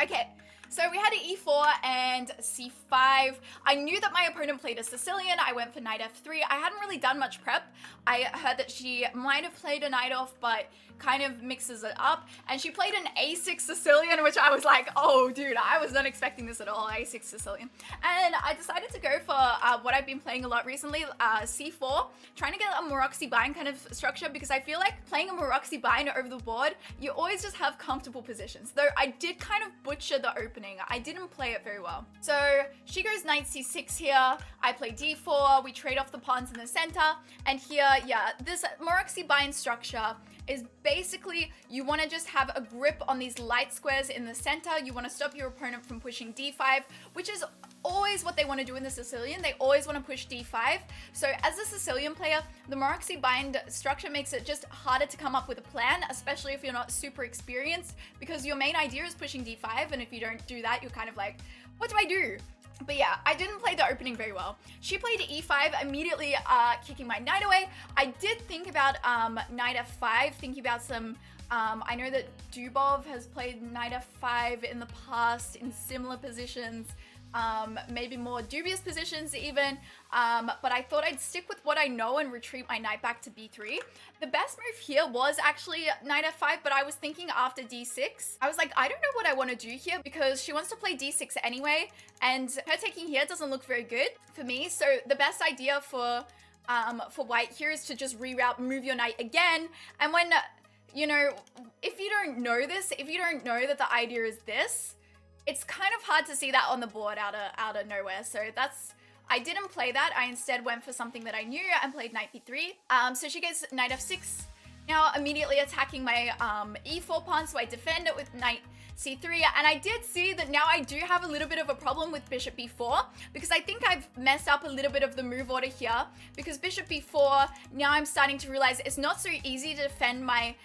Okay, so we had e4 and c5. I knew that my opponent played a Sicilian. I went for knight f3. I hadn't really done much prep. I heard that she might have played a knight off, but kind of mixes it up. And she played an a6 Sicilian, which I was like, oh, dude, I was not expecting this at all, a6 Sicilian. And I decided to go for what I've been playing a lot recently, c4, trying to get a Maroczy bind kind of structure, because I feel like playing a Maroczy bind over the board, you always just have comfortable positions. Though I did kind of butcher the opening. I didn't play it very well. So she goes knight c6 here. I play d4. We trade off the pawns in the center. And here, yeah, this Maroczy bind structure is basically you want to just have a grip on these light squares in the center. You want to stop your opponent from pushing d5, which is always what they want to do in the Sicilian. They always want to push d5. So as a Sicilian player, the Maroczy bind structure makes it just harder to come up with a plan, especially if you're not super experienced, because your main idea is pushing d5, and if you don't do that, you're kind of like, what do I do? But yeah, I didn't play the opening very well. She played e5, immediately kicking my knight away. I did think about knight f5, thinking about some, I know that Doeberl has played knight f5 in the past in similar positions, maybe more dubious positions even, but I thought I'd stick with what I know and retreat my knight back to b3. The best move here was actually knight f5, but I was thinking after d6, I was like, I don't know what I want to do here, because she wants to play d6 anyway, and her taking here doesn't look very good for me. So the best idea for white here is to just reroute, move your knight again, and when, you know, if you don't know this, if you don't know that the idea is this, it's kind of hard to see that on the board out of nowhere. So I didn't play that. I instead went for something that I knew and played knight b3. So she gets knight f6. Now immediately attacking my e4 pawn, so I defend it with knight c3. And I did see that now I do have a little bit of a problem with bishop b4, because I think I've messed up a little bit of the move order here, because bishop b4, now I'm starting to realize it's not so easy to defend my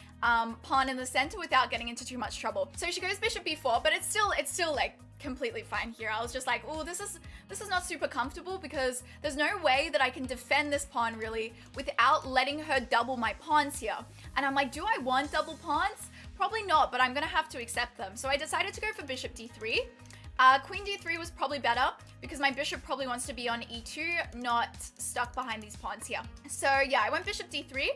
pawn in the center without getting into too much trouble. So she goes bishop b4, but it's still like completely fine here. I was just like, oh, this is not super comfortable, because there's no way that I can defend this pawn really without letting her double my pawns here. And I'm like, do I want double pawns? Probably not, but I'm gonna have to accept them. So I decided to go for bishop d3. Queen d3 was probably better, because my bishop probably wants to be on e2, not stuck behind these pawns here. So yeah, I went bishop d3.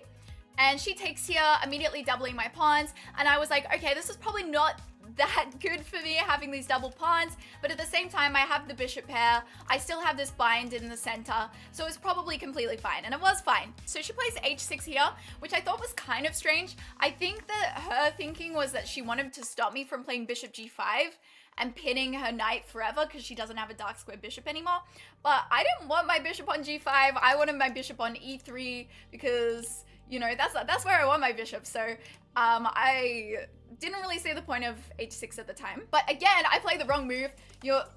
And she takes here, immediately doubling my pawns. And I was like, okay, this is probably not that good for me, having these double pawns. But at the same time, I have the bishop pair. I still have this bind in the center. So it's probably completely fine. And it was fine. So she plays h6 here, which I thought was kind of strange. I think that her thinking was that she wanted to stop me from playing bishop g5 and pinning her knight forever, because she doesn't have a dark square bishop anymore. But I didn't want my bishop on g5. I wanted my bishop on e3, because, you know, that's where I want my bishop. So I didn't really see the point of h6 at the time. But again, I played the wrong move.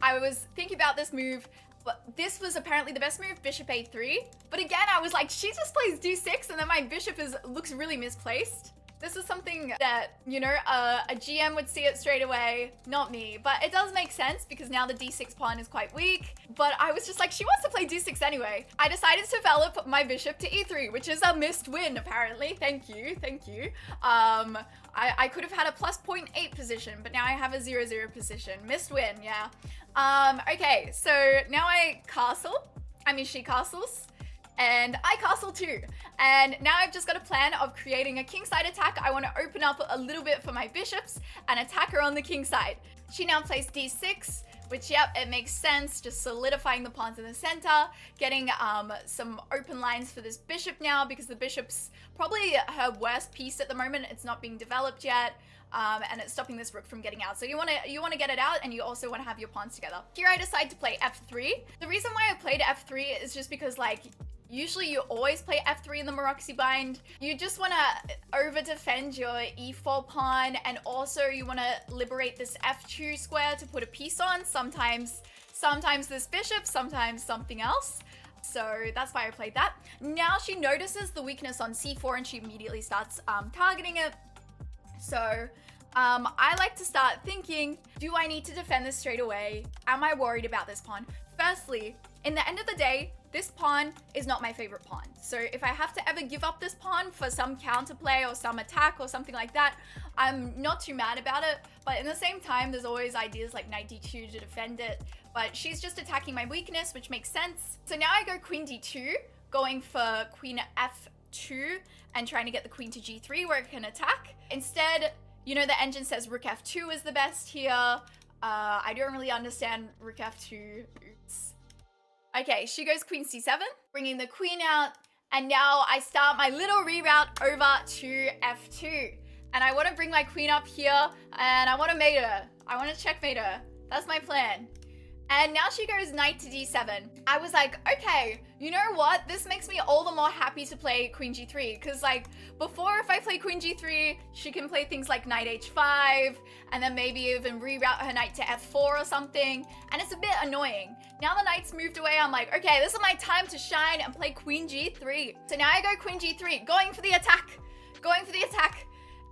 I was thinking about this move, but this was apparently the best move, bishop a3. But again, I was like, she just plays d6, and then my bishop looks really misplaced. This is something that, you know, a GM would see it straight away, not me. But it does make sense, because now the d6 pawn is quite weak. But I was just like, she wants to play d6 anyway. I decided to develop my bishop to e3, which is a missed win, apparently. Thank you, thank you. I could have had a plus 0.8 position, but now I have a 0-0 position. Missed win, yeah. Okay, so now she castles. And I castle too. And now I've just got a plan of creating a kingside attack. I want to open up a little bit for my bishops and attack her on the king side. She now plays d6, which, yep, it makes sense. Just solidifying the pawns in the center, getting some open lines for this bishop now, because the bishop's probably her worst piece at the moment. It's not being developed yet. And it's stopping this rook from getting out. So you want to get it out, and you also want to have your pawns together. Here I decide to play f3. The reason why I played f3 is just because, like, usually you always play f3 in the Maroczy bind. You just want to over defend your e4 pawn, and also you want to liberate this f2 square to put a piece on. Sometimes this bishop, sometimes something else. So that's why I played that. Now she notices the weakness on c4, and she immediately starts targeting it. So I like to start thinking, do I need to defend this straight away? Am I worried about this pawn? Firstly, in the end of the day, this pawn is not my favorite pawn. So if I have to ever give up this pawn for some counterplay or some attack or something like that, I'm not too mad about it. But in the same time, there's always ideas like knight d2 to defend it. But she's just attacking my weakness, which makes sense. So now I go queen d2, going for queen f2 and trying to get the queen to g3 where it can attack. Instead, you know, the engine says rook f2 is the best here. I don't really understand rook f2. Oops. Okay, she goes queen c7, bringing the queen out. And now I start my little reroute over to f2. And I want to bring my queen up here and I want to mate her. I want to checkmate her. That's my plan. And now she goes knight to d7. I was like, okay, you know what? This makes me all the more happy to play queen g3. Because like before, if I play queen g3, she can play things like knight h5 and then maybe even reroute her knight to f4 or something. And it's a bit annoying. Now the knight's moved away. I'm like, okay, this is my time to shine and play queen g3. So now I go queen g3, going for the attack.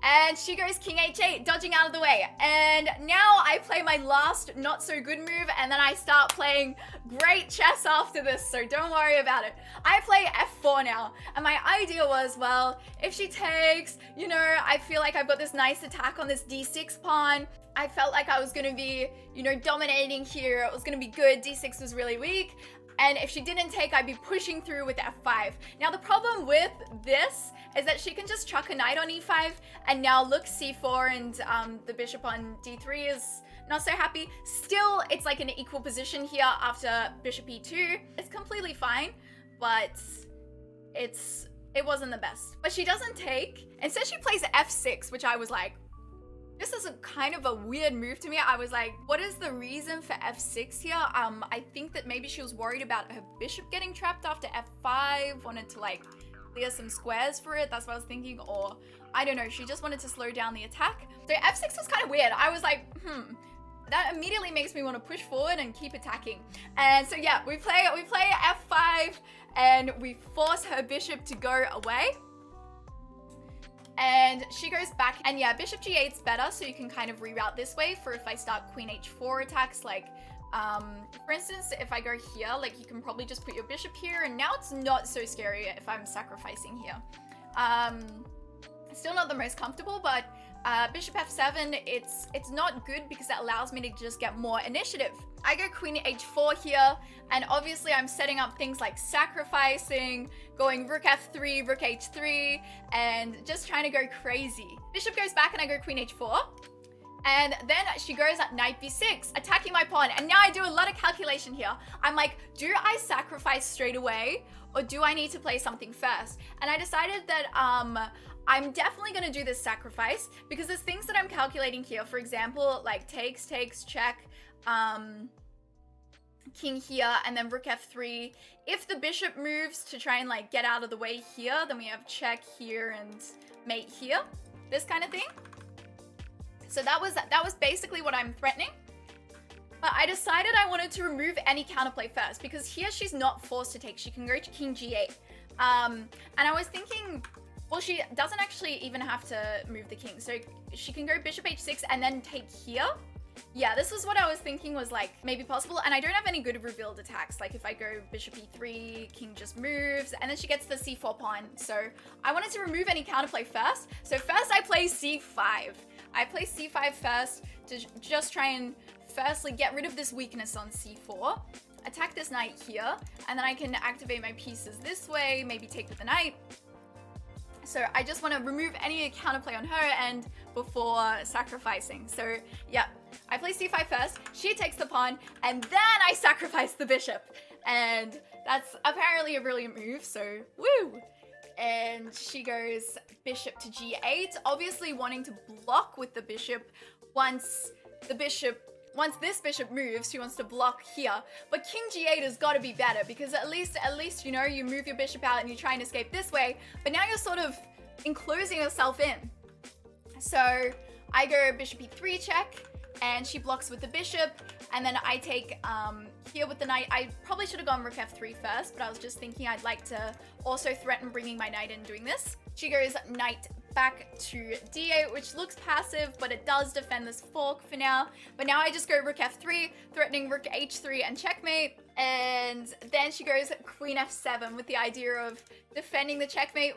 And she goes king h8, dodging out of the way. And now I play my last not so good move and then I start playing great chess after this, so don't worry about it. I play f4 now. And my idea was, well, if she takes, you know, I feel like I've got this nice attack on this d6 pawn. I felt like I was going to be, you know, dominating here. It was going to be good. d6 was really weak. And if she didn't take, I'd be pushing through with f5. Now the problem with this is that she can just chuck a knight on e5 and now look c4 and the bishop on d3 is not so happy. Still, it's like an equal position here after bishop e2. It's completely fine, but it wasn't the best. But she doesn't take. Instead she plays f6, which I was like, this is a kind of a weird move to me. I was like, what is the reason for f6 here? I think that maybe she was worried about her bishop getting trapped after f5, wanted to like clear some squares for it. That's what I was thinking. Or I don't know, she just wanted to slow down the attack. So f6 was kind of weird. I was like, that immediately makes me want to push forward and keep attacking. And so yeah, we play f5 and we force her bishop to go away. And she goes back, and yeah, bishop g8 is better, so you can kind of reroute this way for if I start queen h4 attacks. Like, for instance, if I go here, like you can probably just put your bishop here, and now it's not so scary if I'm sacrificing here. Still not the most comfortable, but bishop f7, it's not good because that allows me to just get more initiative. I go queen h4 here, and obviously I'm setting up things like sacrificing, going rook f3, rook h3, and just trying to go crazy. Bishop goes back and I go queen h4. And then she goes at knight b6, attacking my pawn. And now I do a lot of calculation here. I'm like, do I sacrifice straight away or do I need to play something first? And I decided that I'm definitely going to do this sacrifice because there's things that I'm calculating here. For example, like takes, check, king here, and then rook f3. If the bishop moves to try and like get out of the way here, then we have check here and mate here, this kind of thing. So that was basically what I'm threatening. But I decided I wanted to remove any counterplay first because here she's not forced to take. She can go to king g8. And I was thinking, well, she doesn't actually even have to move the king. So she can go bishop h6 and then take here. Yeah, this was what I was thinking was like maybe possible. And I don't have any good revealed attacks. Like if I go bishop e3, king just moves, and then she gets the c4 pawn. So I wanted to remove any counterplay first. So first I play c5. I play c5 first to just try and firstly get rid of this weakness on c4. Attack this knight here, and then I can activate my pieces this way, maybe take with the knight. So I just want to remove any counterplay on her end before sacrificing. So yeah, I play c5 first, she takes the pawn, and then I sacrifice the bishop. And that's apparently a brilliant move, so woo! And she goes bishop to g8, obviously wanting to block with the bishop once this bishop moves, she wants to block here. But king g8 has got to be better because at least, you know, you move your bishop out and you try and escape this way, but now you're sort of enclosing yourself in. So I go bishop e3 check, and she blocks with the bishop, and then I take here with the knight. I probably should have gone rook f3 first, but I was just thinking I'd like to also threaten bringing my knight in doing this. She goes knight back to d8, which looks passive, but it does defend this fork for now. But now I just go rook f3, threatening rook h3 and checkmate. And then she goes queen f7 with the idea of defending the checkmate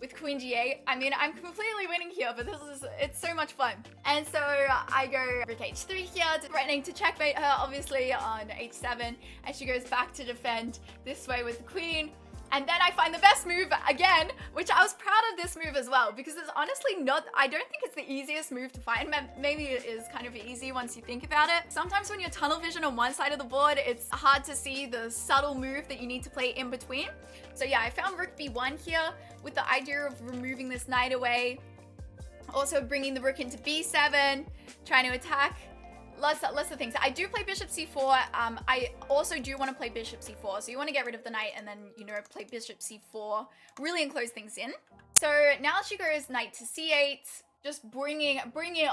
with queen g8. I mean, I'm completely winning here, but it's so much fun. And so I go rook h3 here, threatening to checkmate her, obviously, on h7. And she goes back to defend this way with the queen. And then I find the best move again, which I was proud of this move as well, because it's honestly not, I don't think it's the easiest move to find. Maybe it is kind of easy once you think about it. Sometimes when you're tunnel vision on one side of the board, it's hard to see the subtle move that you need to play in between. So yeah, I found rook b1 here with the idea of removing this knight away. Also bringing the rook into b7, trying to attack. Lots of things. I do play bishop c4. I also do want to play bishop c4. So you want to get rid of the knight and then, you know, play bishop c4. Really enclose things in. So now she goes knight to c8. Just bringing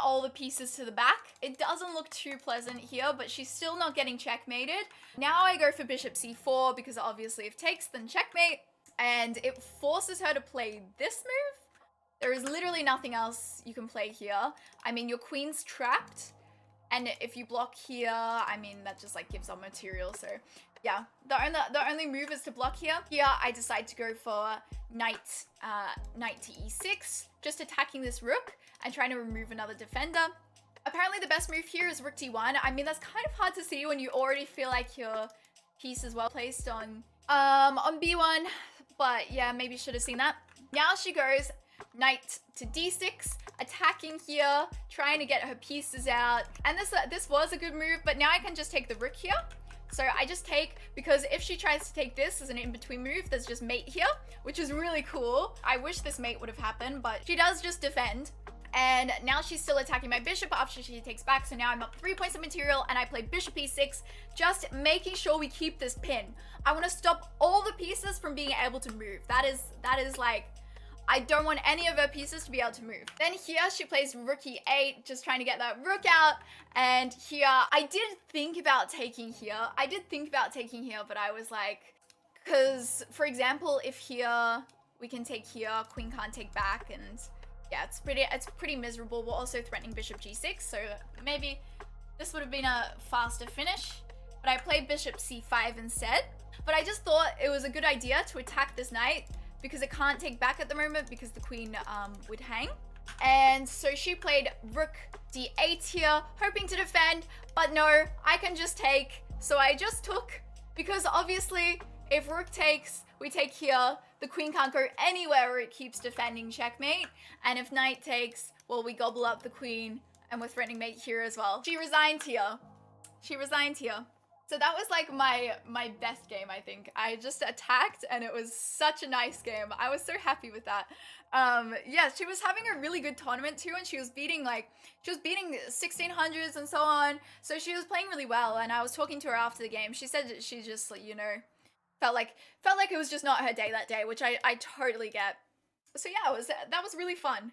all the pieces to the back. It doesn't look too pleasant here, but she's still not getting checkmated. Now I go for bishop c4 because obviously if takes, then checkmate. And it forces her to play this move. There is literally nothing else you can play here. I mean, your queen's trapped. And if you block here, I mean, that just like gives up material. So yeah, the only move is to block here. Here, I decide to go for knight to e6, just attacking this rook and trying to remove another defender. Apparently the best move here is rook d1. I mean, that's kind of hard to see when you already feel like your piece is well placed on b1. But yeah, maybe should have seen that. Now she goes knight to d6, attacking here, trying to get her pieces out. And this was a good move, but now I can just take the rook here. So I just take, because if she tries to take this as an in-between move, there's just mate here, which is really cool. I wish this mate would have happened, but she does just defend. And now she's still attacking my bishop after she takes back. So now I'm up 3 points of material and I play bishop e6, just making sure we keep this pin. I want to stop all the pieces from being able to move. That is like, I don't want any of her pieces to be able to move. Then here she plays rook e8, just trying to get that rook out. And here, I did think about taking here. But I was like, because for example, if here we can take here, queen can't take back, and yeah, it's pretty miserable. We're also threatening bishop g6, so maybe this would have been a faster finish. But I played bishop c5 instead. But I just thought it was a good idea to attack this knight, because it can't take back at the moment because the queen would hang. And so she played rook d8 here, hoping to defend, but no, I can just take. So I just took, because obviously if rook takes, we take here, the queen can't go anywhere where it keeps defending checkmate. And if knight takes, well, we gobble up the queen and we're threatening mate here as well. She resigned here. So that was like my best game, I think. I just attacked and it was such a nice game. I was so happy with that. Yeah, she was having a really good tournament too, and she was beating 1600s and so on. So she was playing really well, and I was talking to her after the game. She said that she just, you know, felt like it was just not her day that day, which I totally get. So yeah, that was really fun.